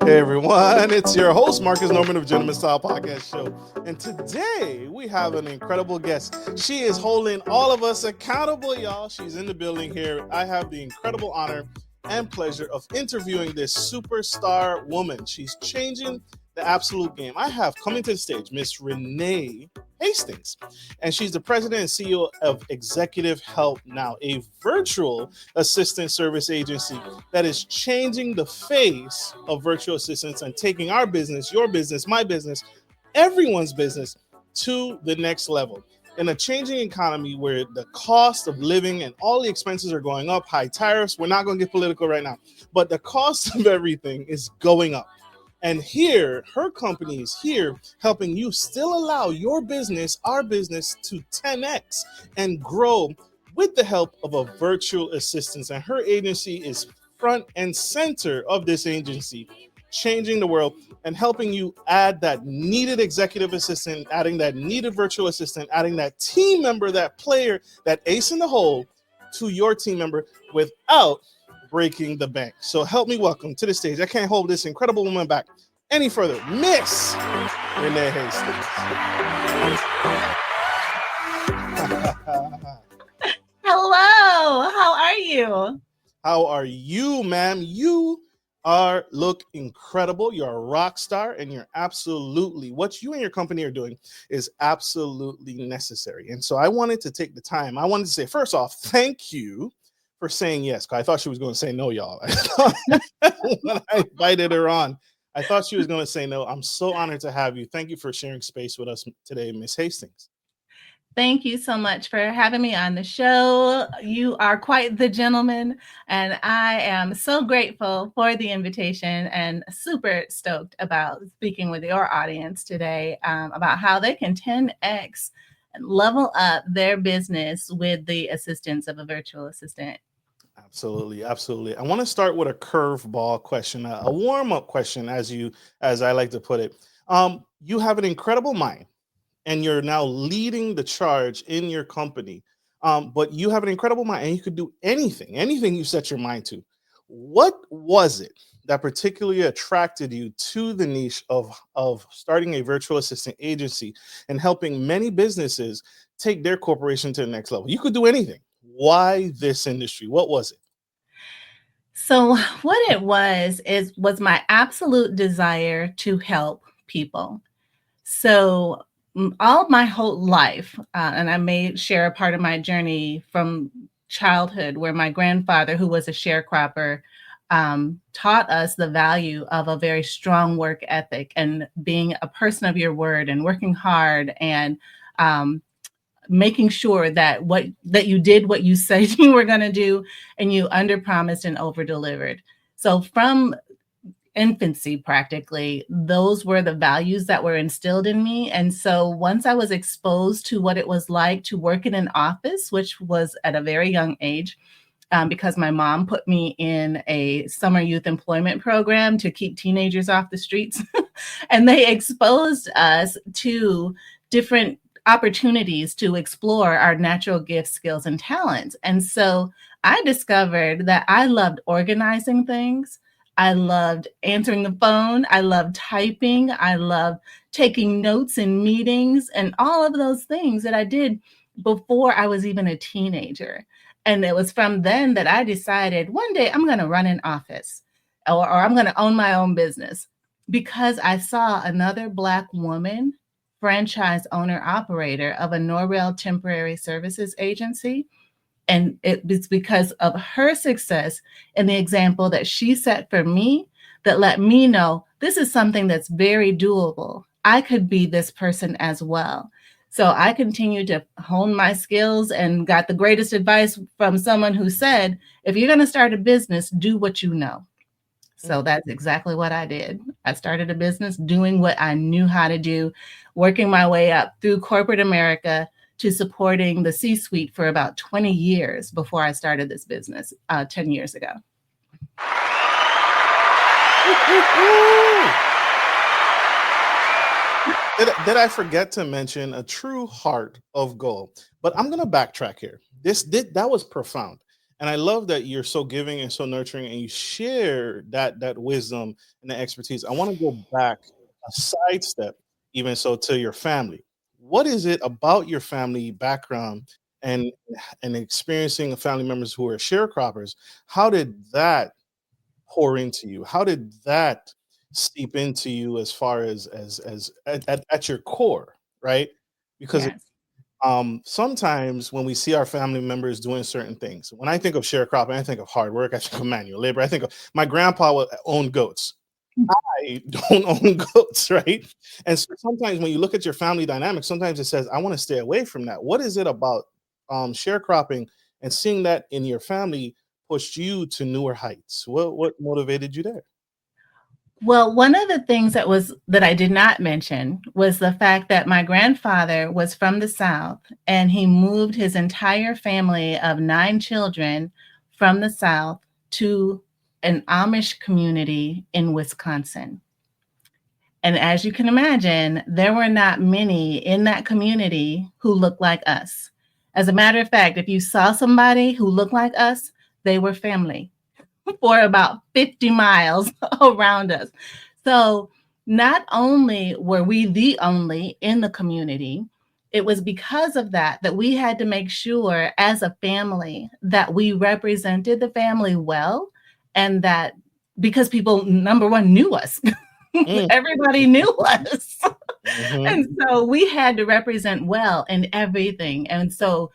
Hey everyone, it's your host Marcus Norman of Gentleman Style Podcast Show. And today we have an incredible guest. She is holding all of us accountable, y'all. She's in the building here. I have the incredible honor and pleasure of interviewing this superstar woman. She's changing the absolute game. I have coming to the stage Miss Renee Hastings, and she's the president and CEO of Executive Help Now, a virtual assistant service agency that is changing the face of virtual assistants and taking our business, your business, my business, everyone's business to the next level. In a changing economy where the cost of living and all the expenses are going up, high tariffs, we're not going to get political right now, but the cost of everything is going up. And here, her company is here helping you still allow your business, our business, to 10x and grow with the help of a virtual assistant. And her agency is front and center of this agency, changing the world and helping you add that needed executive assistant, adding that needed virtual assistant, adding that team member, that player, that ace in the hole to your team member without breaking the bank. So help me welcome to the stage. I can't hold this incredible woman back any further. Miss Renee Hastings. Hello. How are you? How are you, ma'am? You look incredible. You're a rock star, and you're absolutely, what you and your company are doing is absolutely necessary. And so I wanted to take the time. I wanted to say, first off, thank you for saying yes. I thought she was going to say no, y'all. When I invited her on, I thought she was going to say no. I'm so honored to have you. Thank you for sharing space with us today, Miss Hastings. Thank you so much for having me on the show. You are quite the gentleman, and I am so grateful for the invitation and super stoked about speaking with your audience today about how they can 10x and level up their business with the assistance of a virtual assistant. Absolutely, absolutely. I want to start with a curveball question, a warm-up question, as I like to put it. You have an incredible mind, and you're now leading the charge in your company. But you have an incredible mind, and you could do anything you set your mind to. What was it that particularly attracted you to the niche of starting a virtual assistant agency and helping many businesses take their corporation to the next level? You could do anything. Why this industry? What was it? So what it was my absolute desire to help people. So all my whole life, and I may share a part of my journey from childhood where my grandfather, who was a sharecropper, taught us the value of a very strong work ethic and being a person of your word and working hard and making sure that you did what you said you were going to do, and you underpromised and over-delivered. So from infancy, practically, those were the values that were instilled in me. And so once I was exposed to what it was like to work in an office, which was at a very young age, because my mom put me in a summer youth employment program to keep teenagers off the streets, and they exposed us to different opportunities to explore our natural gifts, skills, and talents. And so I discovered that I loved organizing things. I loved answering the phone. I loved typing. I loved taking notes in meetings and all of those things that I did before I was even a teenager. And it was from then that I decided one day I'm going to run an office or I'm going to own my own business, because I saw another Black woman franchise owner operator of a Norrail temporary services agency. And it was because of her success and the example that she set for me that let me know this is something that's very doable. I could be this person as well. So I continued to hone my skills and got the greatest advice from someone who said, if you're going to start a business, do what you know. So that's exactly what I did. I started a business doing what I knew how to do, working my way up through corporate America to supporting the C-suite for about 20 years before I started this business 10 years ago. Did I forget to mention a true heart of gold? But I'm going to backtrack here. That was profound. And I love that you're so giving and so nurturing, and you share that wisdom and the expertise. I want to go back a sidestep, even so, to your family. What is it about your family background and experiencing family members who are sharecroppers? How did that pour into you? How did that seep into you as far as at your core, right? Because Yes. sometimes when we see our family members doing certain things, when I think of sharecropping, I think of hard work, I think of manual labor, I think of my grandpa owned goats. I don't own goats, right? And so sometimes when you look at your family dynamic, sometimes it says, I want to stay away from that. What is it about sharecropping and seeing that in your family pushed you to newer heights? What motivated you there? Well, one of the things that I did not mention was the fact that my grandfather was from the South, and he moved his entire family of 9 children from the South to an Amish community in Wisconsin. And as you can imagine, there were not many in that community who looked like us. As a matter of fact, if you saw somebody who looked like us, they were family for about 50 miles around us. So not only were we the only in the community, it was because of that that we had to make sure as a family that we represented the family well, and that because people, number one, knew us. Mm, Everybody knew us. mhm. And so we had to represent well in everything. And so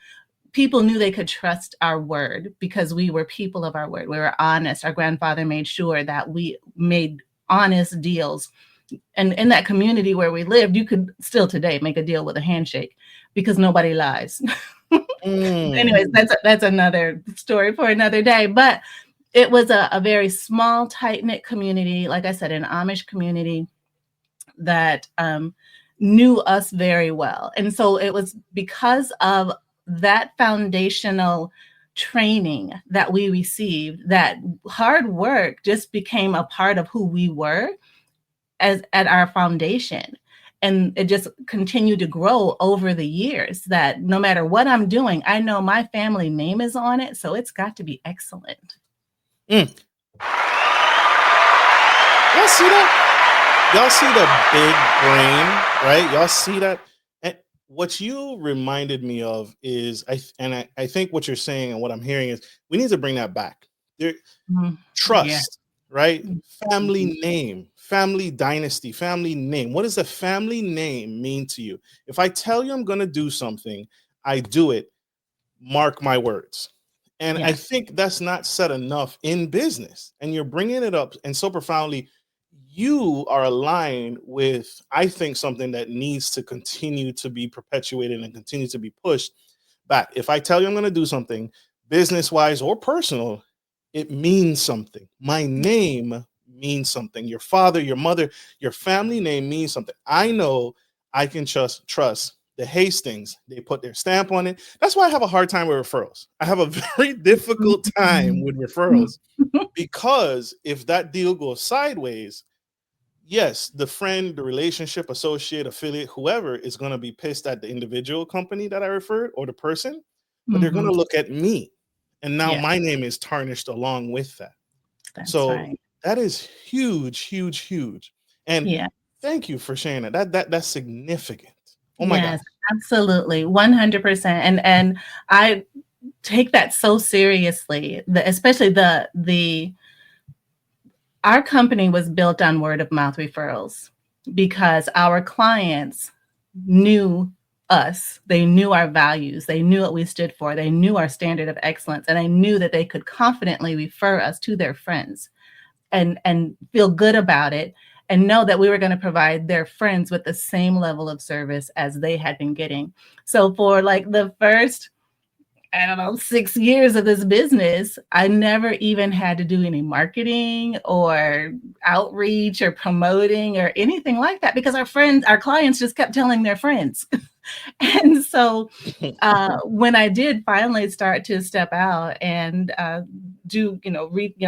people knew they could trust our word because we were people of our word. We were honest. Our grandfather made sure that we made honest deals. And in that community where we lived, you could still today make a deal with a handshake because nobody lies. Mm. Anyways, that's another story for another day. But it was a very small, tight-knit community, like I said, an Amish community that knew us very well. And so it was because of that foundational training that we received that hard work just became a part of who we were as at our foundation. And it just continued to grow over the years that no matter what I'm doing, I know my family name is on it. So it's got to be excellent. Mm. Y'all see that? Y'all see the big brain, right? Y'all see that? And what you reminded me of is I think what you're saying and what I'm hearing is we need to bring that back. There, Mm, yeah. trust, right? Mhm. Family name, family dynasty, family name. What does a family name mean to you? If I tell you I'm going to do something, I do it. Mark my words. And I Yeah. think that's not said enough in business. And you're bringing it up and so profoundly. You are aligned with, I think, something that needs to continue to be perpetuated and continue to be pushed back. If I tell you I'm going to do something, business wise or personal, it means something. My name means something. Your father, your mother, your family name means something. I know I can just trust the Hastings. They put their stamp on it. That's why I have a hard time with referrals. I have a very difficult time with referrals because if that deal goes sideways, yes, the friend, the relationship, associate, affiliate, whoever is going to be pissed at the individual company that I referred or the person, but they're going Mhm. to look at me. And now Yeah, my name is tarnished along with that. that's So right. that is huge, huge, huge. And Yeah. thank you for sharing that. That's significant. Oh my gosh. Yes, absolutely, 100%. And I take that so seriously, especially the our company was built on word of mouth referrals because our clients knew us. They knew our values. They knew what we stood for. They knew our standard of excellence, and they knew that they could confidently refer us to their friends and feel good about it and know that we were going to provide their friends with the same level of service as they had been getting. So for like the first, I don't know, 6 years of this business, I never even had to do any marketing or outreach or promoting or anything like that because our clients just kept telling their friends. And so when I did finally start to step out and do,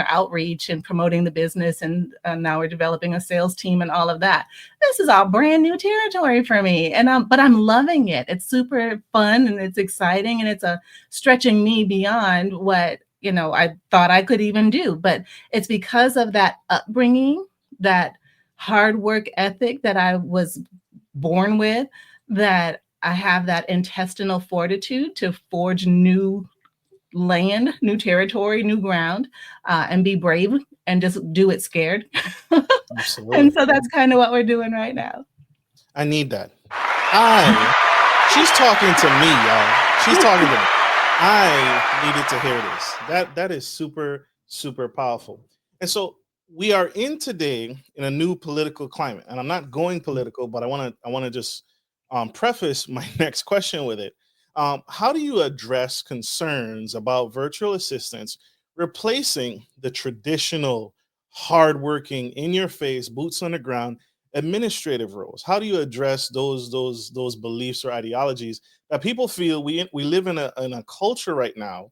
outreach and promoting the business, and now we're developing a sales team and all of that. This is all brand new territory for me, and but I'm loving it. It's super fun and it's exciting, and it's stretching me beyond what I thought I could even do. But it's because of that upbringing, that hard work ethic that I was born with, that I have that intestinal fortitude to forge new land, new territory, new ground, and be brave and just do it scared. And Absolutely. so that's kind of what we're doing right now. I need that. She's talking to me, y'all. She's talking to me. I needed to hear this. That is super, super powerful. And so we are in today in a new political climate. And I'm not going political, but I want to just preface my next question with it. How do you address concerns about virtual assistants replacing the traditional, hardworking, in your face, boots on the ground administrative roles? How do you address those beliefs or ideologies that people feel? We live in a culture right now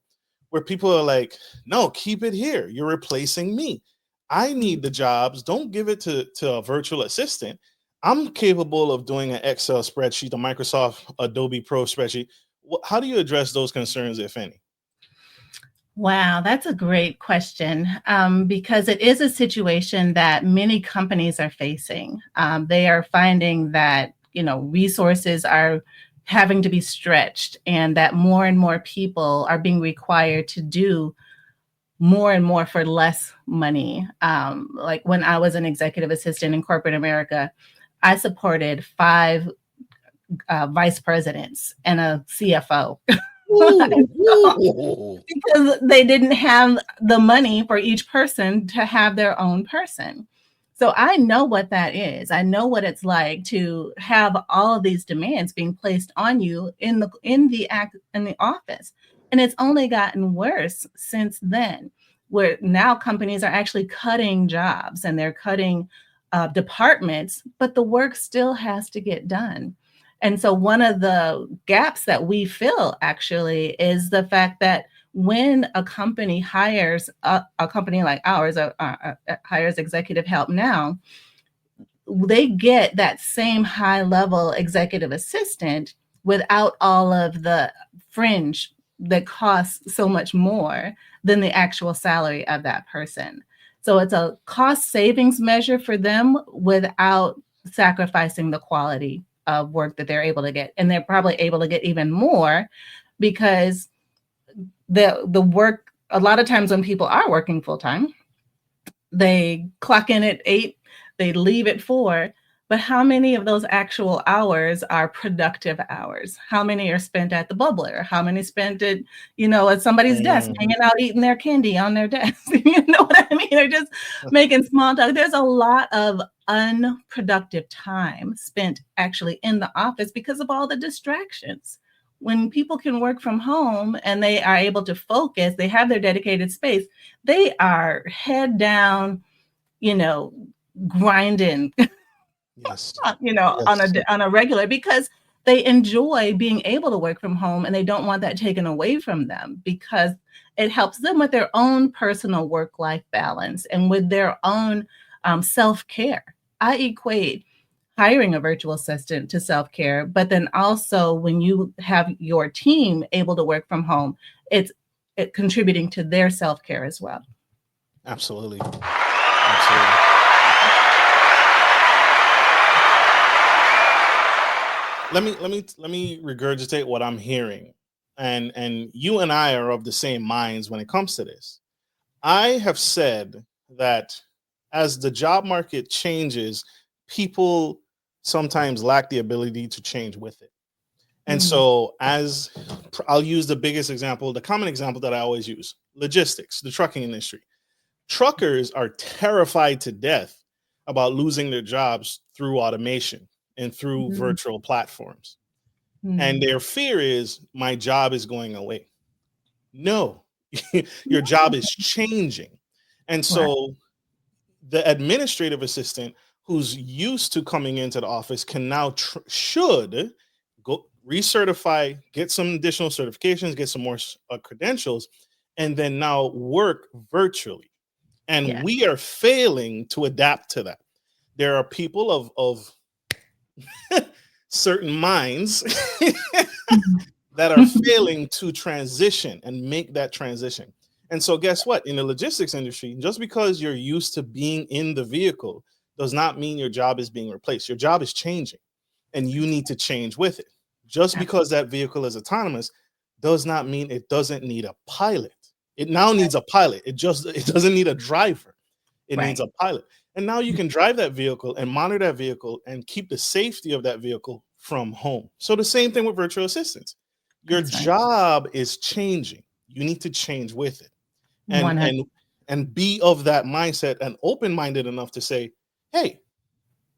where people are like, no, keep it here. You're replacing me. I need the jobs. Don't give it to a virtual assistant. I'm capable of doing an Excel spreadsheet, a Microsoft Adobe Pro spreadsheet. How do you address those concerns, if any? Wow, that's a great question, because it is a situation that many companies are facing. They are finding that resources are having to be stretched, and that more and more people are being required to do more and more for less money. Like when I was an executive assistant in corporate America, I supported 5 vice presidents and a CFO. Ooh. Because they didn't have the money for each person to have their own person. So I know what that is. I know what it's like to have all of these demands being placed on you in the office. And it's only gotten worse since then, where now companies are actually cutting jobs and they're cutting departments, but the work still has to get done. And so one of the gaps that we fill actually is the fact that when a company hires a company like ours, hires executive help now, they get that same high level executive assistant without all of the fringe that costs so much more than the actual salary of that person. So it's a cost savings measure for them without sacrificing the quality of work that they're able to get. And they're probably able to get even more because the work, a lot of times when people are working full time, they clock in at 8, they leave at 4. But how many of those actual hours are productive hours? How many are spent at the bubbler? How many spent at somebody's desk, hanging out, eating their candy on their desk? You know what I mean? They're just making small talk. There's a lot of unproductive time spent actually in the office because of all the distractions. When people can work from home and they are able to focus, they have their dedicated space, they are head down, grinding. Yes. On a regular, because they enjoy being able to work from home and they don't want that taken away from them, because it helps them with their own personal work-life balance and with their own self-care. I equate hiring a virtual assistant to self-care, but then also when you have your team able to work from home, it's contributing to their self-care as well. Absolutely. Let me regurgitate what I'm hearing, and you and I are of the same minds when it comes to this. I have said that as the job market changes, people sometimes lack the ability to change with it. And so as I'll use the biggest example, the common example that I always use, logistics, the trucking industry. Truckers are terrified to death about losing their jobs through automation and through virtual platforms. And their fear is, my job is going away. No, your job is changing. And so the administrative assistant who's used to coming into the office can now should go recertify, get some additional certifications, get some more credentials, and then now work virtually. And we are failing to adapt to that. There are people of certain minds that are failing to transition and make that transition. And so guess what? In the logistics industry, just because you're used to being in the vehicle does not mean your job is being replaced. Your job is changing and you need to change with it. Just because that vehicle is autonomous does not mean it doesn't need a pilot. It now needs a pilot. It doesn't need a driver. It needs a pilot. And now you can drive that vehicle and monitor that vehicle and keep the safety of that vehicle from home. So the same thing with virtual assistants. Your job is changing. You need to change with it. And be of that mindset and open-minded enough to say, hey,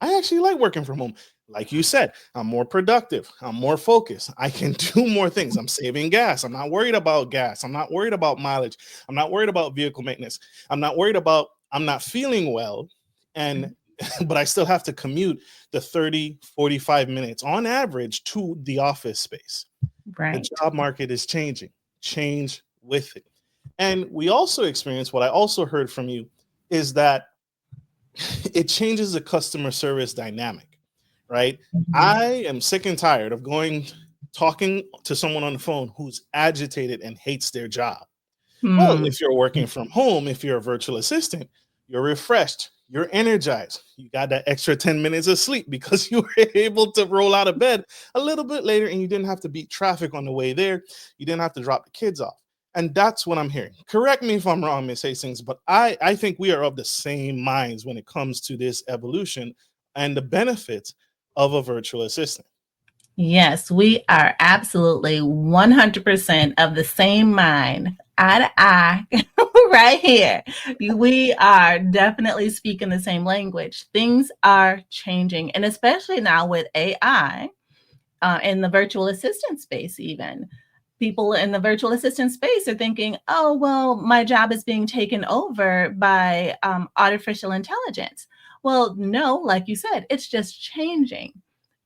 I actually like working from home. Like you said, I'm more productive. I'm more focused. I can do more things. I'm saving gas. I'm not worried about gas. I'm not worried about mileage. I'm not worried about vehicle maintenance. I'm not worried about I'm not feeling well. But I still have to commute the 30, 45 minutes on average to the office space. The job market is changing. Change with it. And we also experience what I also heard from you is that it changes the customer service dynamic, right? I am sick and tired of talking to someone on the phone who's agitated and hates their job. Well, if you're working from home, if you're a virtual assistant, you're refreshed, you're energized, you got that extra 10 minutes of sleep because you were able to roll out of bed a little bit later and you didn't have to beat traffic on the way there. You didn't have to drop the kids off. And that's what I'm hearing. Correct me if I'm wrong, Ms. Hastings, but I think we are of the same minds when it comes to this evolution and the benefits of a virtual assistant. Yes, we are absolutely 100% of the same mind, eye to eye, right here. We are definitely speaking the same language. Things are changing, and especially now with AI in the virtual assistant space even. People in the virtual assistant space are thinking, oh, well, my job is being taken over by artificial intelligence. Well, no, like you said, it's just changing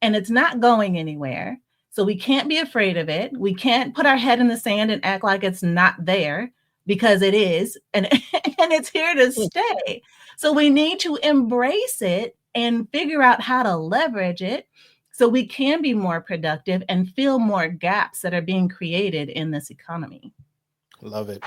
and it's not going anywhere. So we can't be afraid of it. We can't put our head in the sand and act like it's not there because it is, and, and it's here to stay. So we need to embrace it and figure out how to leverage it so we can be more productive and fill more gaps that are being created in this economy. Love it.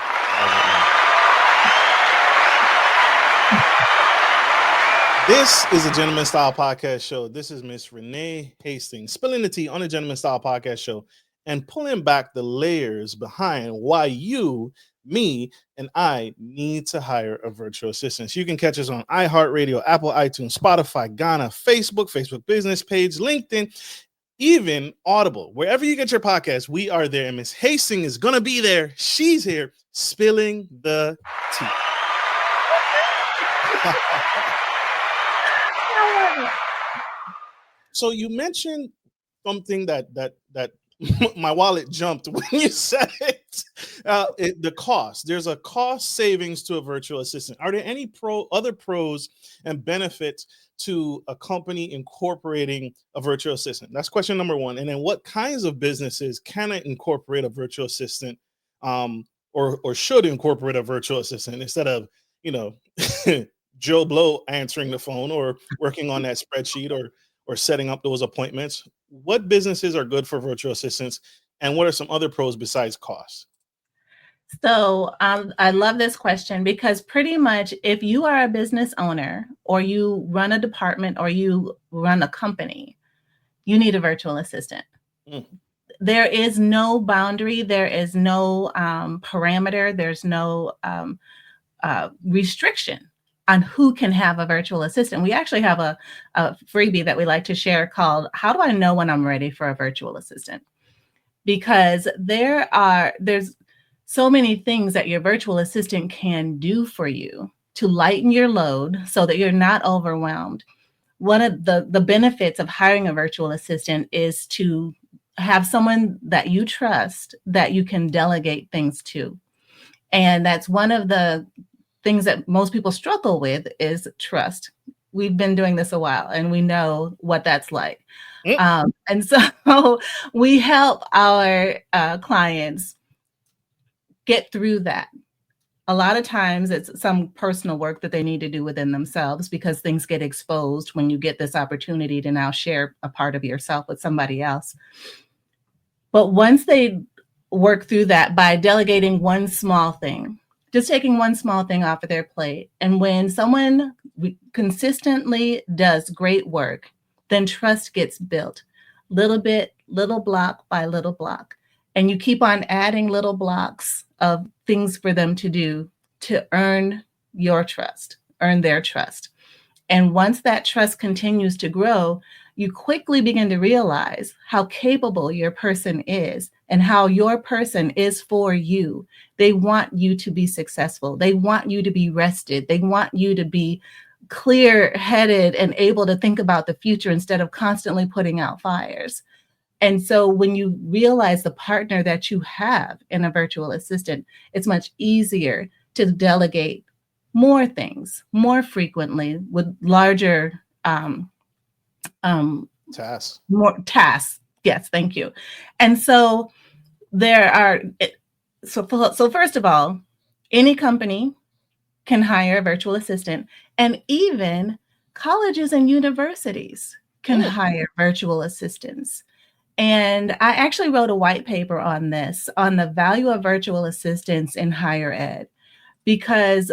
This is a Gentleman Style Podcast Show. This is Miss Renee Hastings spilling the tea on the Gentleman Style Podcast Show and pulling back the layers behind why you, me, and I need to hire a virtual assistant. You can catch us on iHeartRadio, Apple, iTunes, Spotify, Ghana, Facebook business page, LinkedIn, even Audible. Wherever you get your podcast, we are there. And Miss Hastings is going to be there. She's here spilling the tea. So you mentioned something that my wallet jumped when you said it. The cost. There's a cost savings to a virtual assistant. Are there any other pros and benefits to a company incorporating a virtual assistant? That's question number one. And then what kinds of businesses can it incorporate a virtual assistant or should incorporate a virtual assistant instead of, Joe Blow answering the phone or working on that spreadsheet or setting up those appointments? What businesses are good for virtual assistants, and what are some other pros besides cost? So I love this question because pretty much if you are a business owner or you run a department or you run a company, you need a virtual assistant. There is no boundary. There is no parameter. There's no restriction on who can have a virtual assistant. We actually have a freebie that we like to share called How Do I Know When I'm Ready for a Virtual Assistant? Because there's so many things that your virtual assistant can do for you to lighten your load so that you're not overwhelmed. One of the benefits of hiring a virtual assistant is to have someone that you trust that you can delegate things to. And that's one of the things that most people struggle with is trust. We've been doing this a while and we know what that's like. And so we help our clients get through that. A lot of times it's some personal work that they need to do within themselves because things get exposed when you get this opportunity to now share a part of yourself with somebody else. But once they work through that by delegating one small thing, just taking one small thing off of their plate. And when someone consistently does great work, then trust gets built little bit, little block by little block. And you keep on adding little blocks of things for them to do to earn your trust, earn their trust. And once that trust continues to grow, you quickly begin to realize how capable your person is and how your person is for you. They want you to be successful. They want you to be rested. They want you to be clear headed and able to think about the future instead of constantly putting out fires. And so when you realize the partner that you have in a virtual assistant, it's much easier to delegate more things more frequently with larger tasks. more tasks. Yes, thank you. And so there are so first of all, any company can hire a virtual assistant, and even colleges and universities can hire virtual assistants. And I actually wrote a white paper on this, on the value of virtual assistants in higher ed, because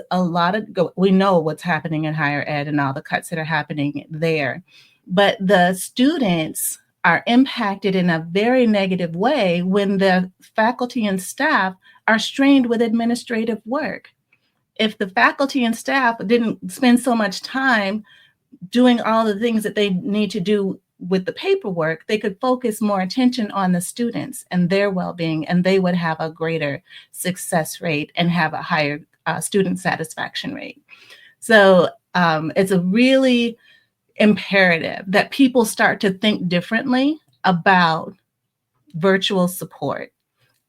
we know what's happening in higher ed and all the cuts that are happening there. But the students are impacted in a very negative way when the faculty and staff are strained with administrative work. If the faculty and staff didn't spend so much time doing all the things that they need to do with the paperwork, they could focus more attention on the students and their well-being, and they would have a greater success rate and have a higher student satisfaction rate. So it's a really imperative that people start to think differently about virtual support,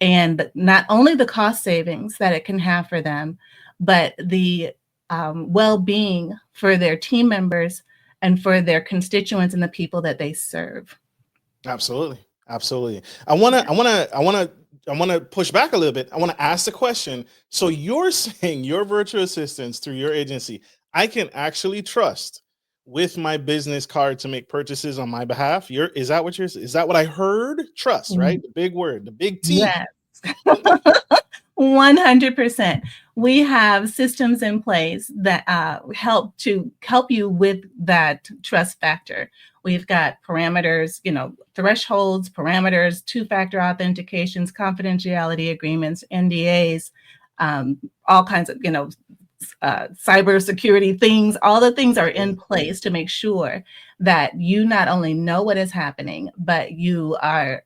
and not only the cost savings that it can have for them, but the well-being for their team members and for their constituents and the people that they serve. Absolutely. Absolutely. I want to push back a little bit. I want to ask the question. So you're saying your virtual assistants through your agency, I can actually trust with my business card to make purchases on my behalf? Is that what I heard? Trust, right? The big word, the big T. Yes. 100%. We have systems in place that help you with that trust factor. We've got parameters, thresholds, parameters, two-factor authentications, confidentiality agreements, NDAs, all kinds of, cybersecurity things. All the things are in place to make sure that you not only know what is happening, but you are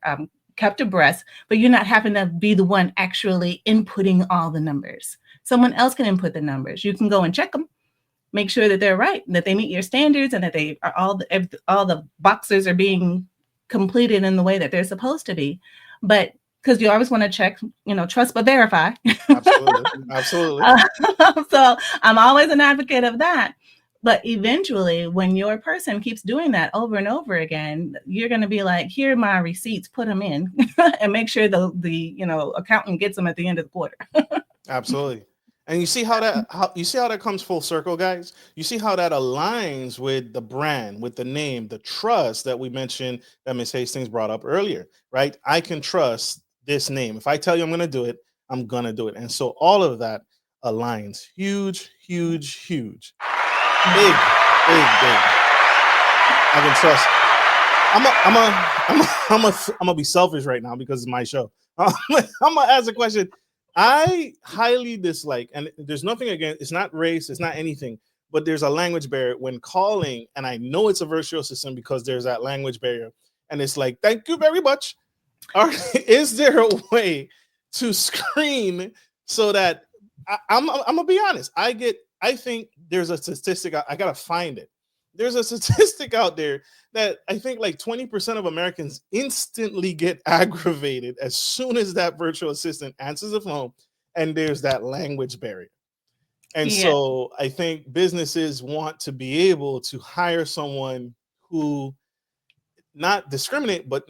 kept abreast, but you're not having to be the one actually inputting all the numbers. Someone else can input the numbers. You can go and check them, make sure that they're right, that they meet your standards, and that they are all the boxes are being completed in the way that they're supposed to be. But because you always want to check, trust but verify. Absolutely. So I'm always an advocate of that. But eventually, when your person keeps doing that over and over again, you're going to be like, here are my receipts, put them in, and make sure the accountant gets them at the end of the quarter. Absolutely. And you see how that comes full circle, guys? You see how that aligns with the brand, with the name, the trust that we mentioned that Ms. Hastings brought up earlier, right? I can trust this name. If I tell you I'm going to do it, I'm going to do it. And so all of that aligns. Huge, huge, huge. Big. I can trust. I'm gonna be selfish right now because it's my show. I'm gonna ask a question. I highly dislike, and there's nothing against. It's not race. It's not anything. But there's a language barrier when calling, and I know it's a virtual assistant because there's that language barrier. And it's like, thank you very much. Is there a way to screen so that I'm gonna be honest? I think there's a statistic. I gotta find it. There's a statistic out there that I think like 20% of Americans instantly get aggravated as soon as that virtual assistant answers the phone and there's that language barrier. And so I think businesses want to be able to hire someone who not discriminate, but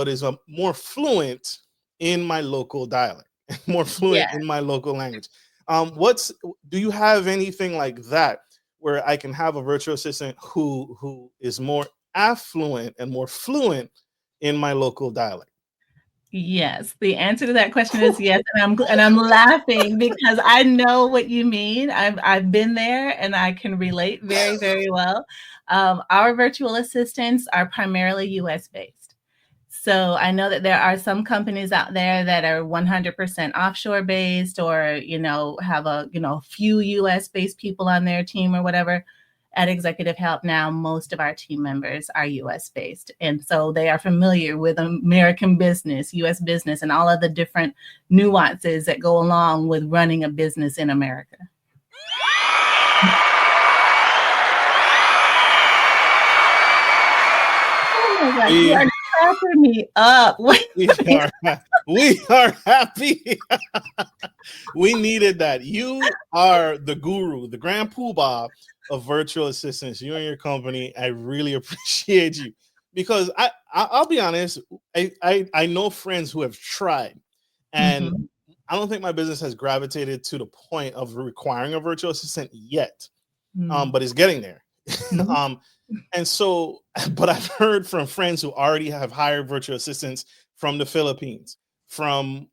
is more fluent in my local dialect, more fluent in my local language. Do you have anything like that where I can have a virtual assistant who is more affluent and more fluent in my local dialect? Yes, the answer to that question is yes, and I'm laughing because I know what you mean. I've been there, and I can relate very, very well. Our virtual assistants are primarily US based. So I know that there are some companies out there that are 100% offshore based, or have a few US based people on their team or whatever. At Executive Help now, most of our team members are US based. And so they are familiar with American business, US business, and all of the different nuances that go along with running a business in America. Oh my gosh, you are cracking me up. We are happy. We needed that. You are the guru, the grand poobah of virtual assistants. You and your company, I really appreciate you, because I'll be honest. I know friends who have tried, and I don't think my business has gravitated to the point of requiring a virtual assistant yet. But it's getting there. And so, but I've heard from friends who already have hired virtual assistants from the Philippines, from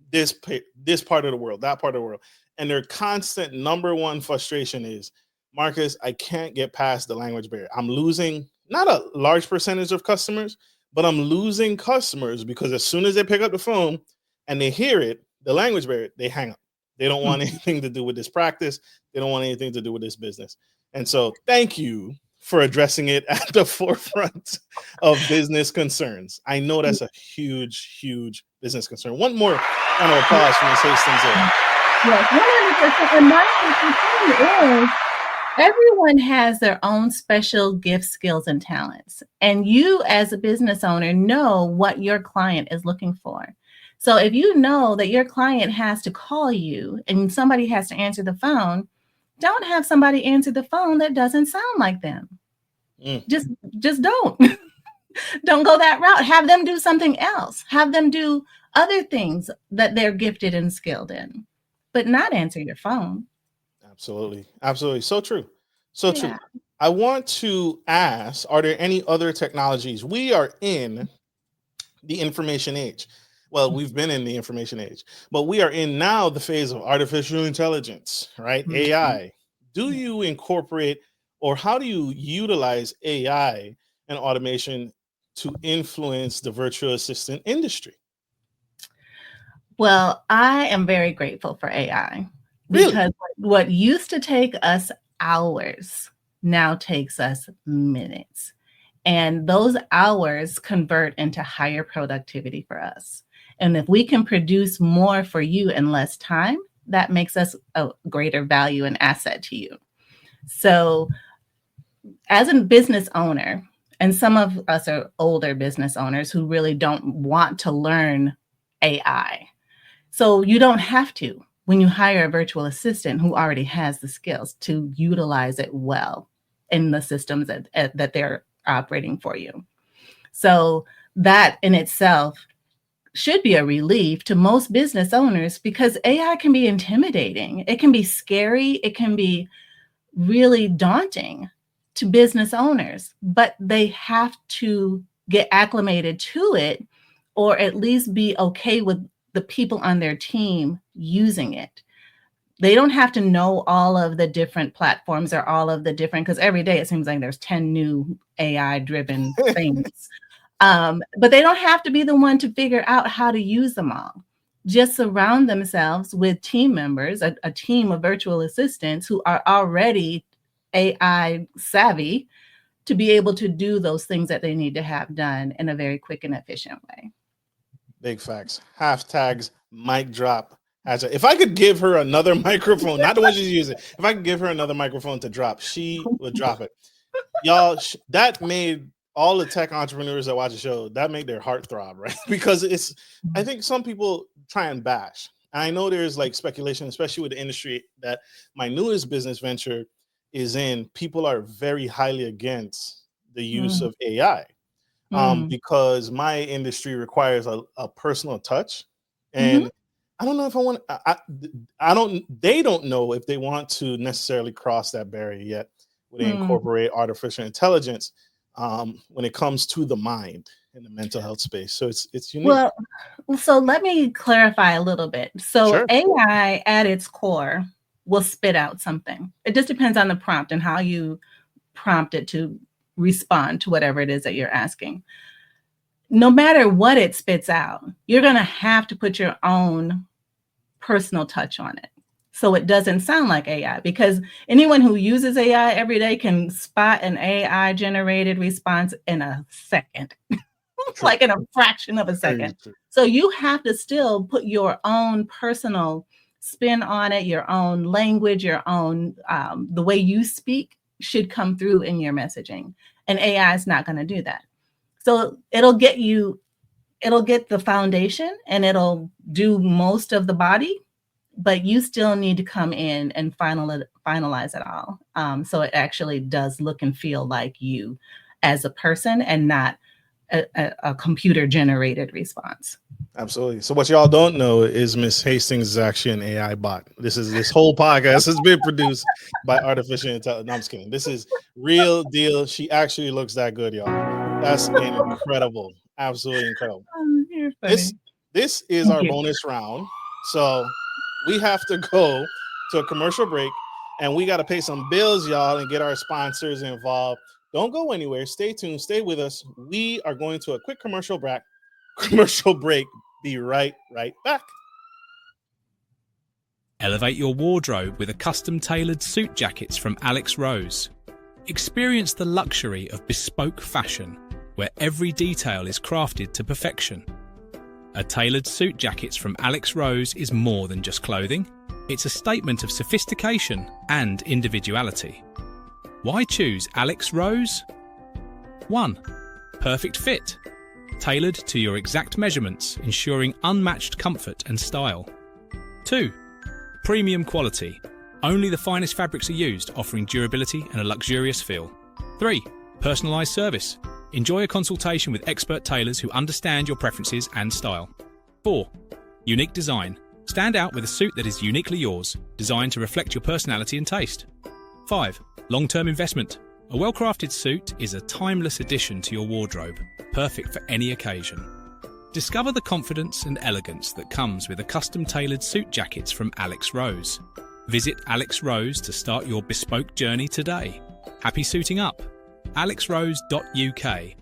this part of the world, that part of the world. And their constant number one frustration is, Marcus, I can't get past the language barrier. I'm losing not a large percentage of customers, but I'm losing customers because as soon as they pick up the phone and they hear it, the language barrier, they hang up. They don't want anything to do with this practice. They don't want anything to do with this business. And so thank you for addressing it at the forefront of business concerns. I know that's a huge, huge business concern. One more round of applause for Ms. Hastings there. Yes, 100%. And my concern is everyone has their own special gifts, skills, and talents. And you, as a business owner, know what your client is looking for. So if you know that your client has to call you and somebody has to answer the phone, don't have somebody answer the phone that doesn't sound like them. Just don't. Don't go that route. Have them do something else. Have them do other things that they're gifted and skilled in, but not answer your phone. Absolutely. Absolutely. So true. So true. I want to ask, are there any other technologies? We are in the information age. Well, we've been in the information age, but we are in now the phase of artificial intelligence, right? AI. Do you incorporate, or how do you utilize AI and automation to influence the virtual assistant industry? Well, I am very grateful for AI because what used to take us hours now takes us minutes. And those hours convert into higher productivity for us. And if we can produce more for you in less time, that makes us a greater value and asset to you. So as a business owner, and some of us are older business owners who really don't want to learn AI. So you don't have to when you hire a virtual assistant who already has the skills to utilize it well in the systems that they're operating for you. So that in itself should be a relief to most business owners, because AI can be intimidating. It can be scary. It can be really daunting to business owners, but they have to get acclimated to it, or at least be okay with the people on their team using it. They don't have to know all of the different platforms or all of the different, because every day it seems like there's 10 new AI driven things. But they don't have to be the one to figure out how to use them all. Just surround themselves with team members, a team of virtual assistants who are already AI savvy to be able to do those things that they need to have done in a very quick and efficient way. Big facts. Hashtags, mic drop. If I could give her another microphone, not the one she's using, if I could give her another microphone to drop, she would drop it. Y'all, that made all the tech entrepreneurs that watch the show, that made their heart throb, right? Because I think some people try and bash. And I know there's like speculation, especially with the industry that my newest business venture is in. People are very highly against the use of AI. Because my industry requires a personal touch, and I don't know if I want. I don't. They don't know if they want to necessarily cross that barrier yet. When they incorporate artificial intelligence, when it comes to the mind, in the mental health space. So it's unique. Well, so let me clarify a little bit. So Sure. AI at its core will spit out something. It just depends on the prompt and how you prompt it to respond to whatever it is that you're asking. No matter what it spits out, you're going to have to put your own personal touch on it. So it doesn't sound like AI, because anyone who uses AI every day can spot an AI generated response in a second, like in a fraction of a second. So you have to still put your own personal spin on it, your own language, your own, the way you speak should come through in your messaging. And AI is not going to do that. So it'll get the foundation and it'll do most of the body, but you still need to come in and finalize it all. So it actually does look and feel like you as a person and not a computer generated response. Absolutely. So what y'all don't know is Miss Hastings is actually an AI bot. This whole podcast has been produced by artificial intelligence. No, I'm just kidding. This is real deal. She actually looks that good, y'all. That's incredible. Absolutely incredible. You're funny. This is our bonus round. So we have to go to a commercial break and we got to pay some bills, y'all, and get our sponsors involved. Don't go anywhere. Stay tuned. Stay with us. We are going to a quick commercial break. Be right back. Elevate your wardrobe with a custom-tailored suit jackets from Alex Rose. Experience the luxury of bespoke fashion, where every detail is crafted to perfection. A tailored suit jackets from Alex Rose is more than just clothing. It's a statement of sophistication and individuality. Why choose Alex Rose? 1. Perfect fit. Tailored to your exact measurements, ensuring unmatched comfort and style. 2. Premium quality. Only the finest fabrics are used, offering durability and a luxurious feel. 3. Personalised service. Enjoy a consultation with expert tailors who understand your preferences and style. 4. Unique design. Stand out with a suit that is uniquely yours, designed to reflect your personality and taste. 5. Long-term investment. A well-crafted suit is a timeless addition to your wardrobe, perfect for any occasion. Discover the confidence and elegance that comes with a custom-tailored suit jackets from Alex Rose. Visit Alex Rose to start your bespoke journey today. Happy suiting up. alexrose.uk.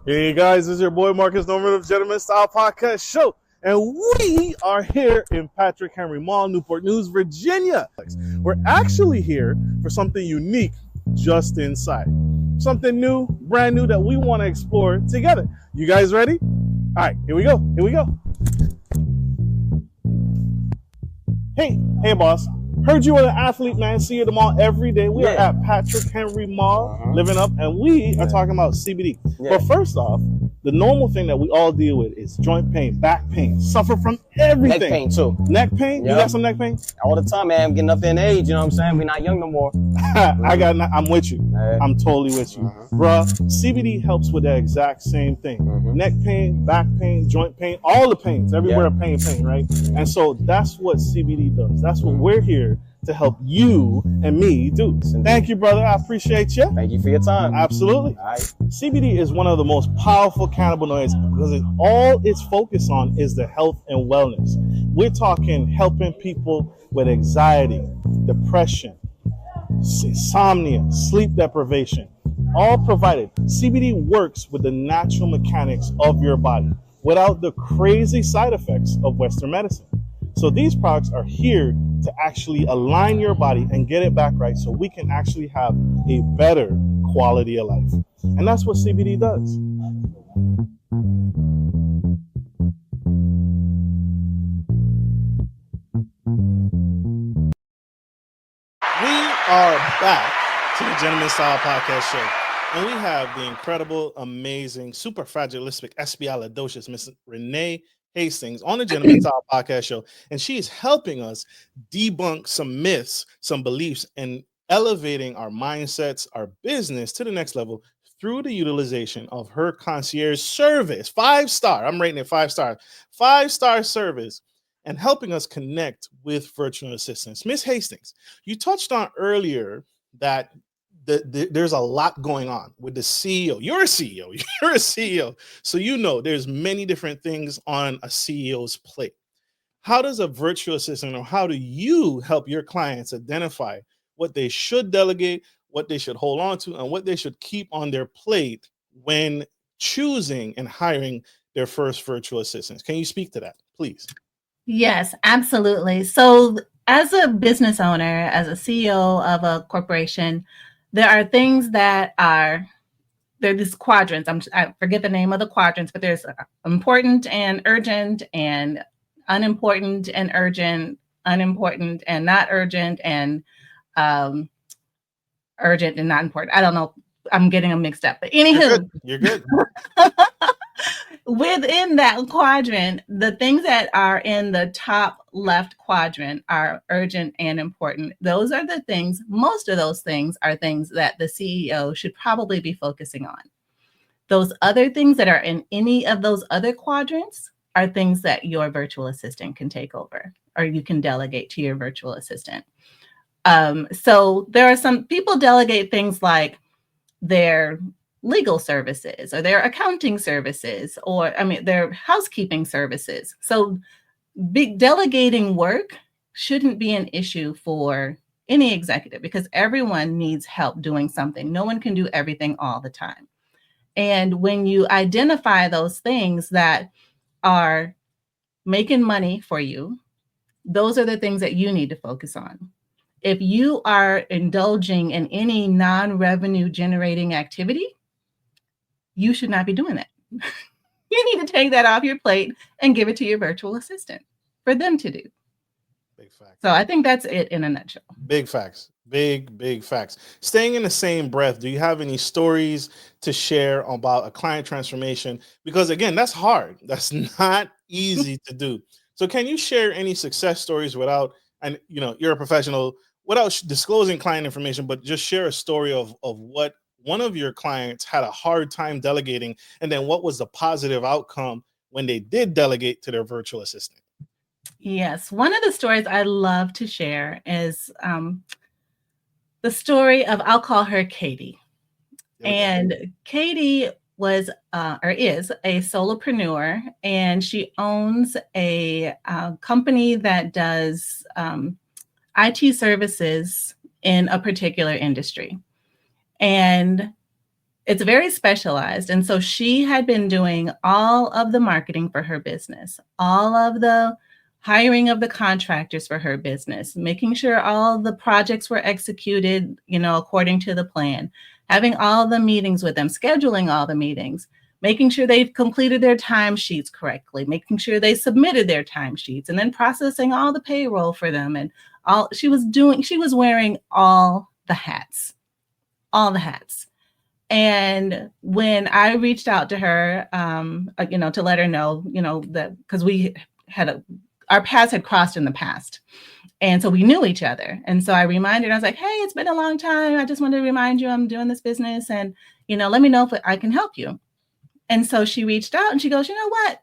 Hey guys, this is your boy Marcus Norman of Gentleman Style Podcast Show. And we are here in Patrick Henry Mall, Newport News, Virginia. We're actually here for something unique just inside. Something new, brand new that we want to explore together. You guys ready? All right, here we go. Hey boss. Heard you were an athlete, man. See you at the mall every day. We are at Patrick Henry Mall, living up, and we are talking about CBD. But first off, the normal thing that we all deal with is joint pain, back pain, suffer from everything. Neck pain too. Neck pain? You got some neck pain? All the time, man. I'm getting up in age, you know what I'm saying? We're not young no more. I'm with you. I'm totally with you. Bruh, CBD helps with the exact same thing. Neck pain, back pain, joint pain, all the pains, everywhere pain, right? And so that's what CBD does. That's what we're here to help you and me do. Thank you, brother. I appreciate you. Thank you for your time. Absolutely. All right. CBD is one of the most powerful cannabinoids because all it's focused on is the health and wellness. We're talking helping people with anxiety, depression, insomnia, sleep deprivation, all provided. CBD works with the natural mechanics of your body without the crazy side effects of Western medicine. So these products are here to actually align your body and get it back right so we can actually have a better quality of life. And that's what CBD does. We are back to the Gentleman Style Podcast Show. And we have the incredible, amazing, super fragilistic, espialidocious Miss Renee Hastings on the Gentleman Style Podcast Show, and she is helping us debunk some myths, some beliefs, and elevating our mindsets, our business to the next level through the utilization of her concierge service, 5-star. I'm rating it 5 stars, 5-star service, and helping us connect with virtual assistants. Miss Hastings, you touched on earlier that there's a lot going on with the CEO. You're a CEO. You're a CEO. So there's many different things on a CEO's plate. How does a virtual assistant, or how do you help your clients identify what they should delegate, what they should hold on to, and what they should keep on their plate when choosing and hiring their first virtual assistants? Can you speak to that, please? Yes, absolutely. So as a business owner, as a CEO of a corporation, there are things that there are these quadrants. I forget the name of the quadrants, but there's important and urgent, and unimportant and urgent, unimportant and not urgent, and urgent and not important. I don't know. I'm getting them mixed up. But anywho, you're good. Within that quadrant, the things that are in the top left quadrant are urgent and important. Those are the things, most of those things are things that the CEO should probably be focusing on. Those other things that are in any of those other quadrants are things that your virtual assistant can take over, or you can delegate to your virtual assistant. So there are some people delegate things like their legal services or their accounting services, or their housekeeping services. So delegating work shouldn't be an issue for any executive, because everyone needs help doing something. No one can do everything all the time. And when you identify those things that are making money for you, those are the things that you need to focus on. If you are indulging in any non-revenue generating activity, you should not be doing that. You need to take that off your plate and give it to your virtual assistant for them to do. Big facts. So I think that's it in a nutshell. Big facts. Big facts. Staying in the same breath, do you have any stories to share about a client transformation? Because again, that's hard. That's not easy to do. So can you share any success stories without, and you're a professional, without disclosing client information, but just share a story of what one of your clients had a hard time delegating, and then what was the positive outcome when they did delegate to their virtual assistant? Yes. One of the stories I love to share is the story of, I'll call her Katie. And Katie was or is a solopreneur, and she owns a company that does IT services in a particular industry. And it's very specialized. And so she had been doing all of the marketing for her business, all of the hiring of the contractors for her business, making sure all the projects were executed, according to the plan, having all the meetings with them, scheduling all the meetings, making sure they've completed their timesheets correctly, making sure they submitted their timesheets, and then processing all the payroll for them. And she was wearing all the hats. And when I reached out to her, to let her know, that because we had our paths had crossed in the past. And so we knew each other. And so I reminded her, I was like, hey, it's been a long time. I just wanted to remind you I'm doing this business, and, let me know if I can help you. And so she reached out and she goes, you know what?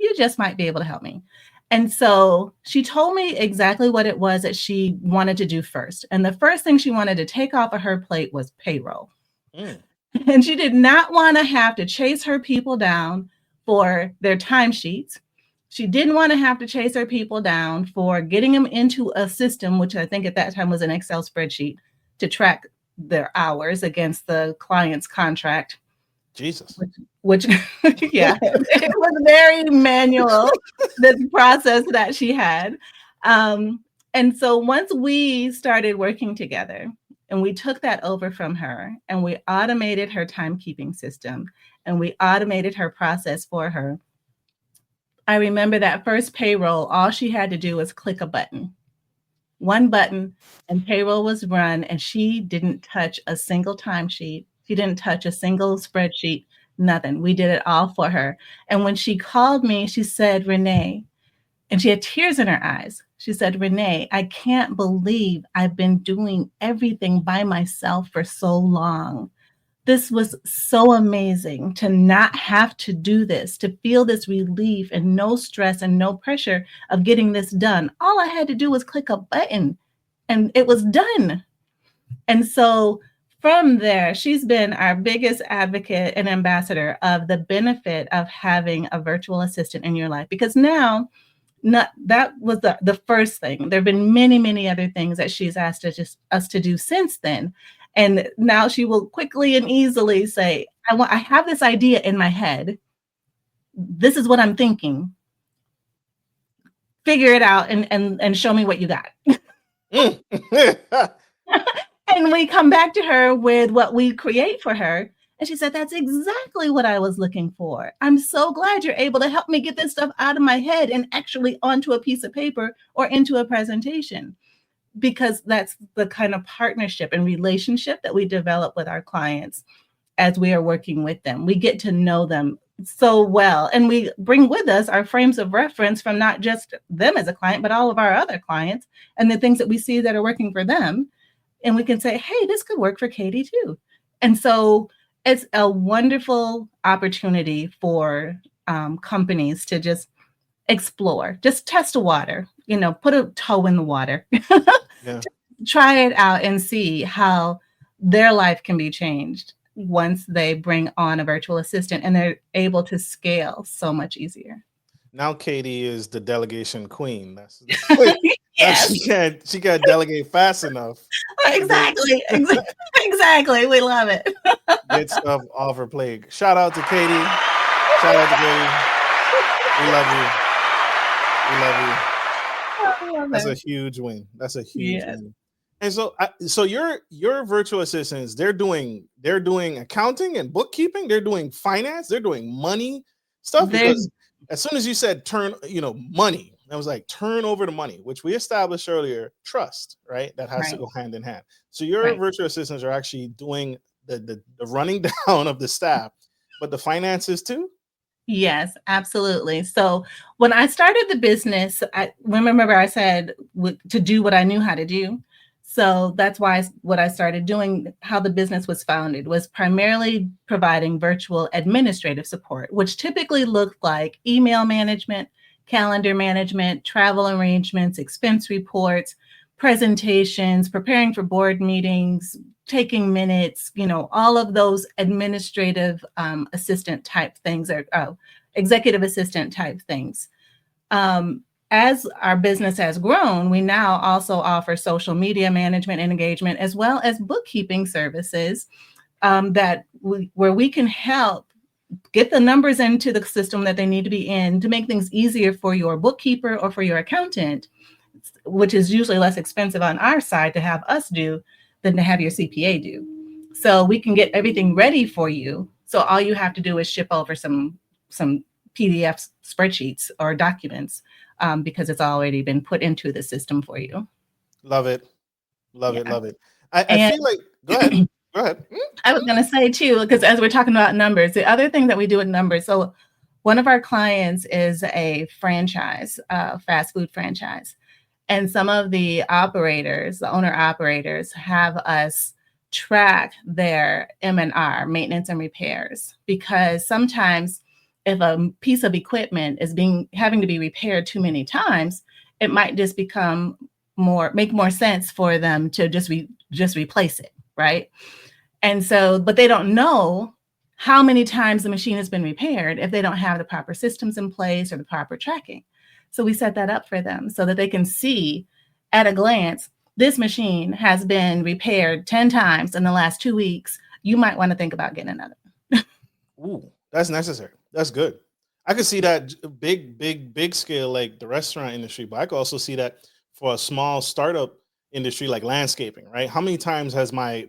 You just might be able to help me. And so she told me exactly what it was that she wanted to do first. And the first thing she wanted to take off of her plate was payroll. And she did not want to have to chase her people down for their timesheets. She didn't want to have to chase her people down for getting them into a system, which I think at that time was an Excel spreadsheet, to track their hours against the client's contract. Jesus. Which yeah, it was very manual, the process that she had. And so once we started working together and we took that over from her and we automated her timekeeping system and we automated her process for her, I remember that first payroll, all she had to do was click a button, one button, and payroll was run, and she didn't touch a single timesheet. She didn't touch a single spreadsheet, nothing. We did it all for her. And when she called me, she said, Renee, and she had tears in her eyes. She said, Renee, I can't believe I've been doing everything by myself for so long. This was so amazing to not have to do this, to feel this relief and no stress and no pressure of getting this done. All I had to do was click a button and it was done. And so From there, she's been our biggest advocate and ambassador of the benefit of having a virtual assistant in your life, because now, not that was the first thing. There have been many, many other things that she's asked us to do since then. And now she will quickly and easily say, I have this idea in my head. This is what I'm thinking. Figure it out and show me what you got. And we come back to her with what we create for her. And she said, that's exactly what I was looking for. I'm so glad you're able to help me get this stuff out of my head and actually onto a piece of paper or into a presentation. Because that's the kind of partnership and relationship that we develop with our clients as we are working with them. We get to know them so well. And we bring with us our frames of reference from not just them as a client, but all of our other clients and the things that we see that are working for them. And we can say, hey, this could work for Katie too. And so it's a wonderful opportunity for companies to just explore, just test the water, put a toe in the water, Yeah. try it out and see how their life can be changed once they bring on a virtual assistant and they're able to scale so much easier. Now Katie is the delegation queen. That's Yes. she can't delegate fast enough. Exactly. We love it. Get stuff off her plate. Shout out to Katie. Shout out to Katie. We love you. That's a huge win. That's a huge win. And so your virtual assistants, they're doing accounting and bookkeeping. They're doing finance. They're doing money stuff. Because as soon as you said money, I was like, turn over the money, which we established earlier, trust, right? That has to go hand in hand. So your virtual assistants are actually doing the running down of the staff, but the finances too? Yes, absolutely. So when I started the business, I remember I said to do what I knew how to do. So that's why what I started doing, how the business was founded, was primarily providing virtual administrative support, which typically looked like email management, calendar management, travel arrangements, expense reports, presentations, preparing for board meetings, taking minutes, all of those administrative assistant type things, or executive assistant type things. As our business has grown, we now also offer social media management and engagement, as well as bookkeeping services where we can help get the numbers into the system that they need to be in to make things easier for your bookkeeper or for your accountant, which is usually less expensive on our side to have us do than to have your CPA do. So we can get everything ready for you. So all you have to do is ship over some PDF spreadsheets or documents because it's already been put into the system for you. Love it. Love it. I feel like, go ahead. I was going to say too, because as we're talking about numbers, the other thing that we do with numbers, so one of our clients is a franchise, fast food franchise. And some of the owner operators, have us track their M&R, maintenance and repairs, because sometimes if a piece of equipment is having to be repaired too many times, it might just make more sense for them to just replace it, right? And so, but they don't know how many times the machine has been repaired if they don't have the proper systems in place or the proper tracking. So we set that up for them so that they can see at a glance, this machine has been repaired 10 times in the last 2 weeks. You might want to think about getting another. Ooh, that's necessary. That's good. I could see that big scale, like the restaurant industry, but I could also see that for a small startup industry like landscaping, right? How many times has my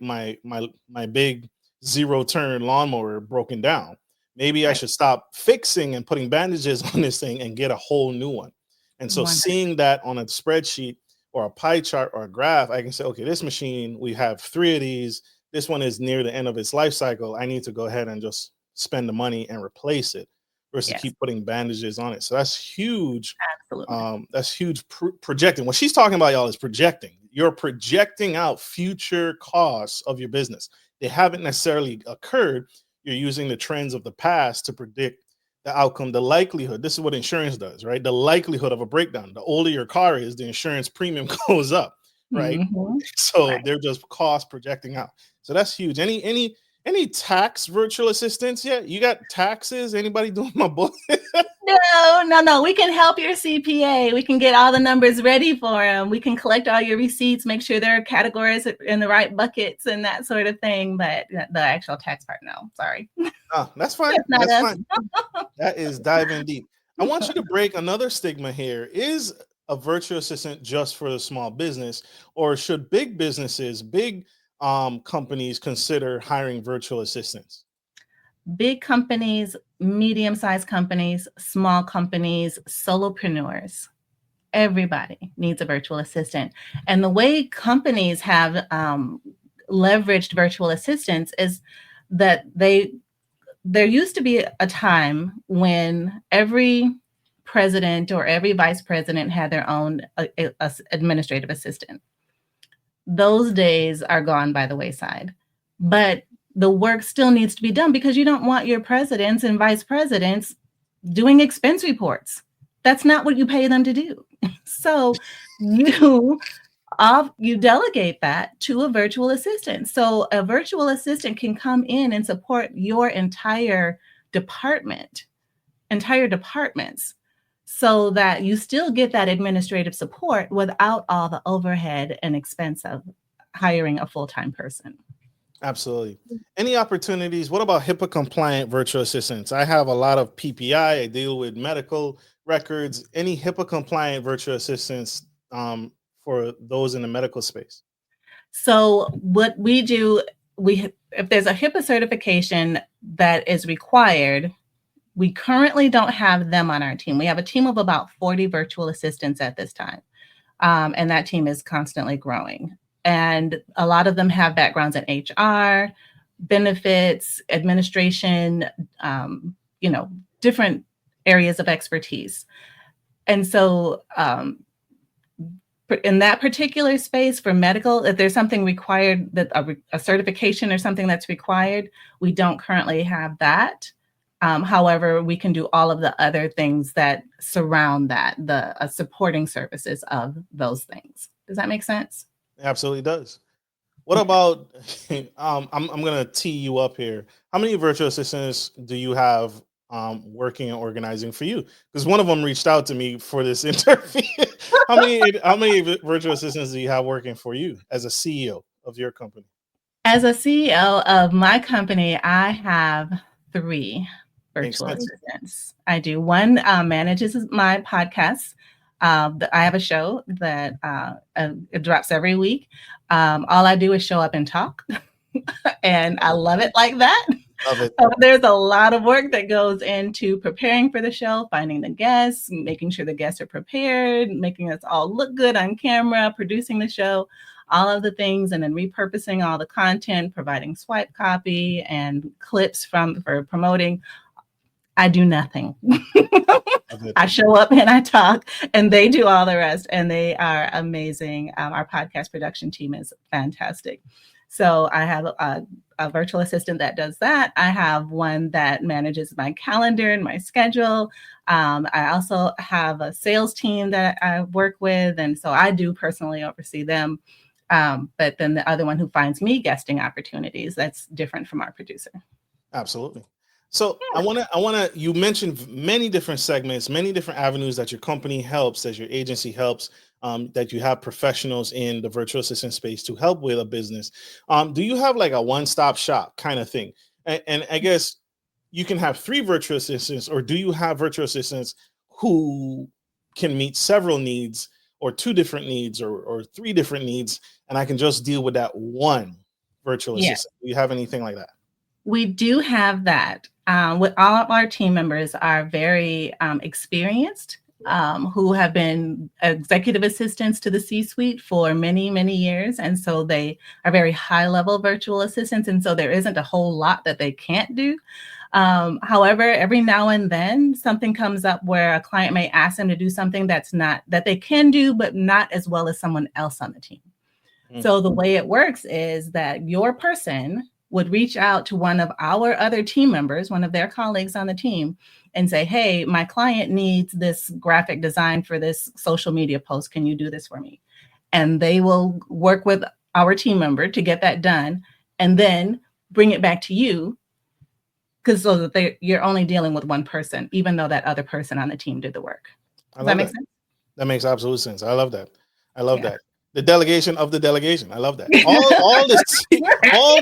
big 0-turn lawnmower broken down? Maybe I should stop fixing and putting bandages on this thing and get a whole new one. And so seeing that on a spreadsheet or a pie chart or a graph, I can say, okay, this machine, we have 3 of these. This one is near the end of its life cycle. I need to go ahead and just spend the money and replace it versus keep putting bandages on it. So that's huge. Absolutely. That's huge projecting. What she's talking about, y'all, is projecting. You're projecting out future costs of your business. They haven't necessarily occurred. You're using the trends of the past to predict the outcome, the likelihood. This is what insurance does, right? The likelihood of a breakdown. The older your car is, the insurance premium goes up, right? Mhm. So Right. they're just cost projecting out. So that's huge. Any tax virtual assistants yet? You got taxes? Anybody doing my book? No. We can help your CPA. We can get all the numbers ready for them. We can collect all your receipts, make sure there are categories in the right buckets and that sort of thing. But the actual tax part, no, sorry. Oh, that's fine. That's not That's us. fine. That is diving deep. I want you to break another stigma here. Is a virtual assistant just for the small business, or should big businesses, big companies consider hiring virtual assistants? Big companies, medium-sized companies, small companies, solopreneurs. Everybody needs a virtual assistant. And the way companies have leveraged virtual assistants is that there used to be a time when every president or every vice president had their own administrative assistant. Those days are gone by the wayside. But the work still needs to be done because you don't want your presidents and vice presidents doing expense reports. That's not what you pay them to do. So you you delegate that to a virtual assistant. So a virtual assistant can come in and support your entire departments, so that you still get that administrative support without all the overhead and expense of hiring a full-time person. Absolutely. Any opportunities? What about HIPAA compliant virtual assistants? I have a lot of PPI. I deal with medical records. Any HIPAA compliant virtual assistants for those in the medical space? So what we do, if there's a HIPAA certification that is required, we currently don't have them on our team. We have a team of about 40 virtual assistants at this time. And that team is constantly growing. And a lot of them have backgrounds in HR, benefits, administration, different areas of expertise. And so in that particular space for medical, if there's something required, that a certification or something that's required, we don't currently have that. However, we can do all of the other things that surround that, the supporting services of those things. Does that make sense? Absolutely does. What about, I'm going to tee you up here. How many virtual assistants do you have working and organizing for you? Because one of them reached out to me for this interview. How many virtual assistants do you have working for you as a CEO of your company? As a CEO of my company, I have 3 virtual assistants. I do. One manages my podcast. I have a show that it drops every week. All I do is show up and talk, and I love it like that. Love it. There's a lot of work that goes into preparing for the show, finding the guests, making sure the guests are prepared, making us all look good on camera, producing the show, all of the things, and then repurposing all the content, providing swipe copy and clips for promoting. I do nothing. I show up and I talk, and they do all the rest, and they are amazing. Our podcast production team is fantastic. So I have a virtual assistant that does that. I have one that manages my calendar and my schedule. I also have a sales team that I work with, and so I do personally oversee them. But then the other one who finds me guesting opportunities, that's different from our producer. Absolutely. So I want to, you mentioned many different segments, many different avenues that your company helps, that your agency helps, that you have professionals in the virtual assistant space to help with a business. Do you have like a one-stop shop kind of thing? And I guess you can have 3 virtual assistants, or do you have virtual assistants who can meet several needs, or 2 different needs, or 3 different needs, and I can just deal with that one virtual assistant? Do you have anything like that? We do have that. With all of our team members are very experienced, who have been executive assistants to the C-suite for many, many years. And so they are very high-level virtual assistants. And so there isn't a whole lot that they can't do. However, every now and then something comes up where a client may ask them to do something that they can do, but not as well as someone else on the team. Mm-hmm. So the way it works is that your person would reach out to one of our other team members, one of their colleagues on the team, and say, hey, my client needs this graphic design for this social media post. Can you do this for me? and they will work with our team member to get that done and then bring it back to you, because so that you're only dealing with one person, even though that other person on the team did the work. Does that make sense? That makes absolute sense. I love that. I love Yeah. that. The delegation of the delegation. I love that. All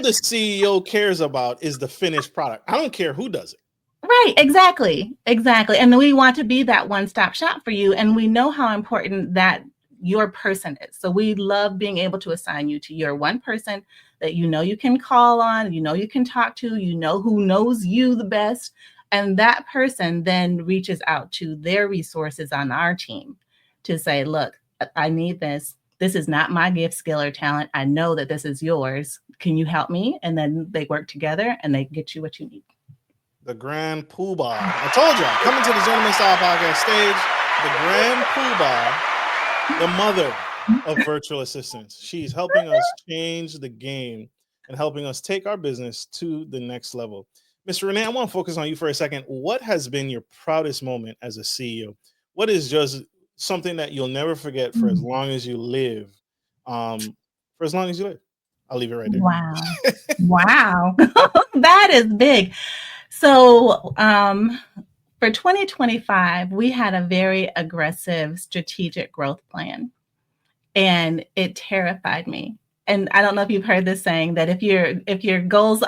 the CEO cares about is the finished product. I don't care who does it. Right, exactly. And then we want to be that one-stop shop for you. And we know how important that your person is. So we love being able to assign you to your one person that you can call on, you can talk to, who knows you the best. And that person then reaches out to their resources on our team to say, look, I need this. This is not my gift, skill, or talent. I know that this is yours. Can you help me? And then they work together and they get you what you need. The Grand Poobah. I told y'all, coming to the Gentleman Style Podcast stage, the Grand Poobah, the mother of virtual assistants. She's helping us change the game and helping us take our business to the next level. Mr. Renee, I want to focus on you for a second. What has been your proudest moment as a CEO? What is just something that you'll never forget for as long as you live? For as long as you live. I'll leave it right there. Wow. That is big. So for 2025, we had a very aggressive strategic growth plan, and it terrified me. And I don't know if you've heard this saying that if your goals